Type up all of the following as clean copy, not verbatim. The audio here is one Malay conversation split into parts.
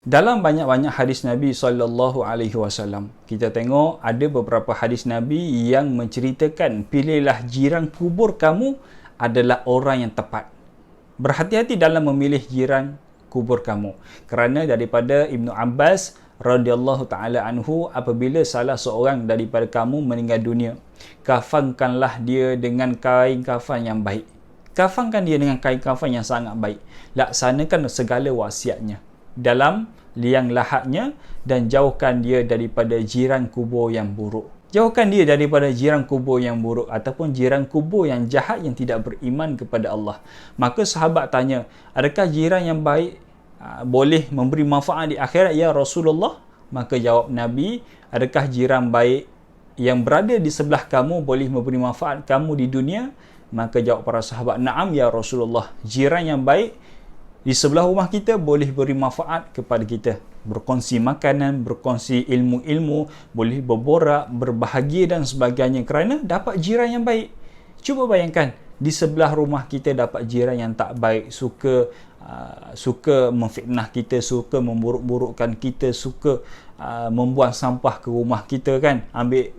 Dalam banyak-banyak hadis Nabi SAW, kita tengok ada beberapa hadis Nabi yang menceritakan pilihlah jiran kubur kamu adalah orang yang tepat. Berhati-hati dalam memilih jiran kubur kamu. Kerana daripada Ibnu Abbas radhiyallahu taala anhu, apabila salah seorang daripada kamu meninggal dunia, kafankanlah dia dengan kain kafan yang baik. Kafankan dia dengan kain kafan yang sangat baik. Laksanakan segala wasiatnya dalam liang lahatnya dan jauhkan dia daripada jiran kubur yang buruk. Jauhkan dia daripada jiran kubur yang buruk ataupun jiran kubur yang jahat yang tidak beriman kepada Allah. Maka sahabat tanya, adakah jiran yang baik boleh memberi manfaat di akhirat ya Rasulullah? Maka jawab Nabi, adakah jiran baik yang berada di sebelah kamu boleh memberi manfaat kamu di dunia? Maka jawab para sahabat, na'am ya Rasulullah, jiran yang baik di sebelah rumah kita boleh beri manfaat kepada kita, berkongsi makanan, berkongsi ilmu-ilmu, boleh berborak, berbahagia dan sebagainya kerana dapat jiran yang baik. Cuba bayangkan, di sebelah rumah kita dapat jiran yang tak baik, suka memfitnah kita, suka memburuk-burukkan kita, suka membuang sampah ke rumah kita kan, ambil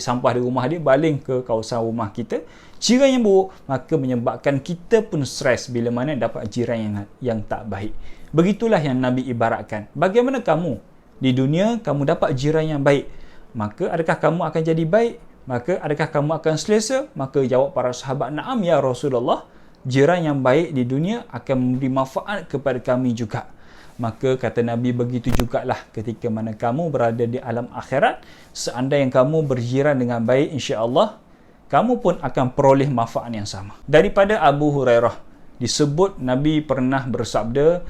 sampah di rumah dia baling ke kawasan rumah kita. Jiran yang buruk maka menyebabkan kita pun stres bila mana dapat jiran yang tak baik. Begitulah yang Nabi ibaratkan. Bagaimana kamu di dunia kamu dapat jiran yang baik, maka adakah kamu akan jadi baik? Maka adakah kamu akan selesa? Maka jawab para sahabat, na'am ya Rasulullah, jiran yang baik di dunia akan memberi manfaat kepada kami juga. Maka kata Nabi, begitu jugalah ketika mana kamu berada di alam akhirat, seandainya kamu berjiran dengan baik, insya-Allah kamu pun akan peroleh manfaat yang sama. Daripada Abu Hurairah disebut Nabi pernah bersabda,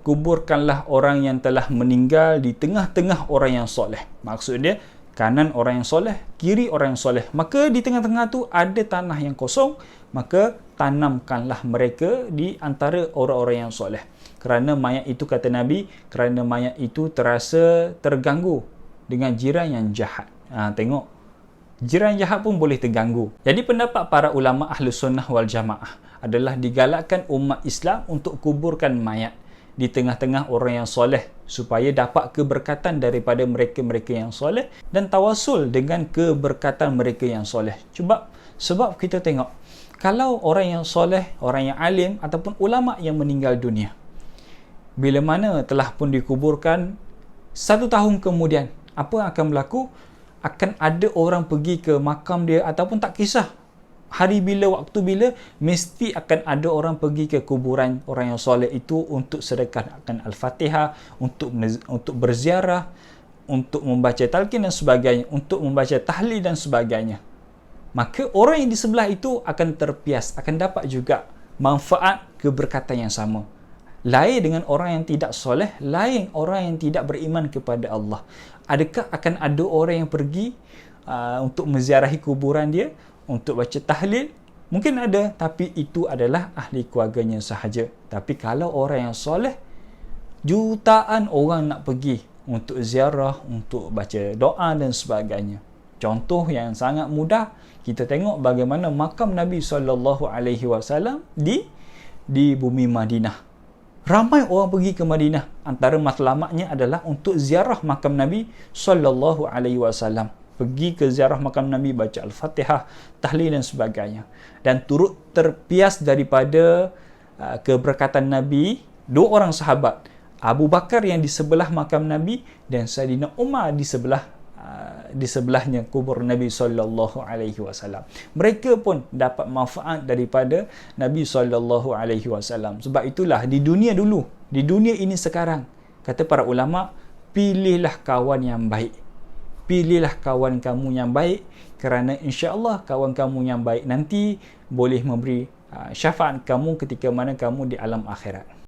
kuburkanlah orang yang telah meninggal di tengah-tengah orang yang soleh. Maksud dia, kanan orang yang soleh, kiri orang yang soleh. Maka di tengah-tengah tu ada tanah yang kosong, maka tanamkanlah mereka di antara orang-orang yang soleh. Kerana mayat itu, kata Nabi, kerana mayat itu terasa terganggu dengan jiran yang jahat. Tengok, jiran jahat pun boleh terganggu. Jadi pendapat para ulama Ahlus Sunnah wal Jamaah adalah digalakkan umat Islam untuk kuburkan mayat di tengah-tengah orang yang soleh supaya dapat keberkatan daripada mereka-mereka yang soleh dan tawasul dengan keberkatan mereka yang soleh. Sebab kita tengok, kalau orang yang soleh, orang yang alim ataupun ulama yang meninggal dunia, bila mana telah pun dikuburkan, 1 tahun kemudian, apa yang akan berlaku? Akan ada orang pergi ke makam dia, ataupun tak kisah hari bila, waktu bila, mesti akan ada orang pergi ke kuburan orang yang soleh itu untuk sedekahkan Al-Fatihah, untuk berziarah, untuk membaca talqin dan sebagainya, untuk membaca tahlil dan sebagainya. Maka orang yang di sebelah itu akan terpias, akan dapat juga manfaat keberkatan yang sama. Lain dengan orang yang tidak soleh, lain orang yang tidak beriman kepada Allah. Adakah akan ada orang yang pergi untuk menziarahi kuburan dia, untuk baca tahlil? Mungkin ada, tapi itu adalah ahli keluarganya sahaja. Tapi kalau orang yang soleh, jutaan orang nak pergi untuk ziarah, untuk baca doa dan sebagainya. Contoh yang sangat mudah, kita tengok bagaimana makam Nabi SAW di bumi Madinah. Ramai orang pergi ke Madinah. Antara matlamatnya adalah untuk ziarah makam Nabi SAW. Pergi ke ziarah makam Nabi, baca Al-Fatihah, tahlil dan sebagainya. Dan turut terpias daripada keberkatan Nabi, 2 orang sahabat. Abu Bakar yang di sebelah makam Nabi dan Saidina Umar di sebelahnya kubur Nabi SAW. Mereka pun dapat manfaat daripada Nabi SAW. Sebab itulah di dunia dulu, di dunia ini sekarang, kata para ulama, pilihlah kawan yang baik. Pilihlah kawan kamu yang baik, kerana insya-Allah kawan kamu yang baik nanti boleh memberi syafaat kamu ketika mana kamu di alam akhirat.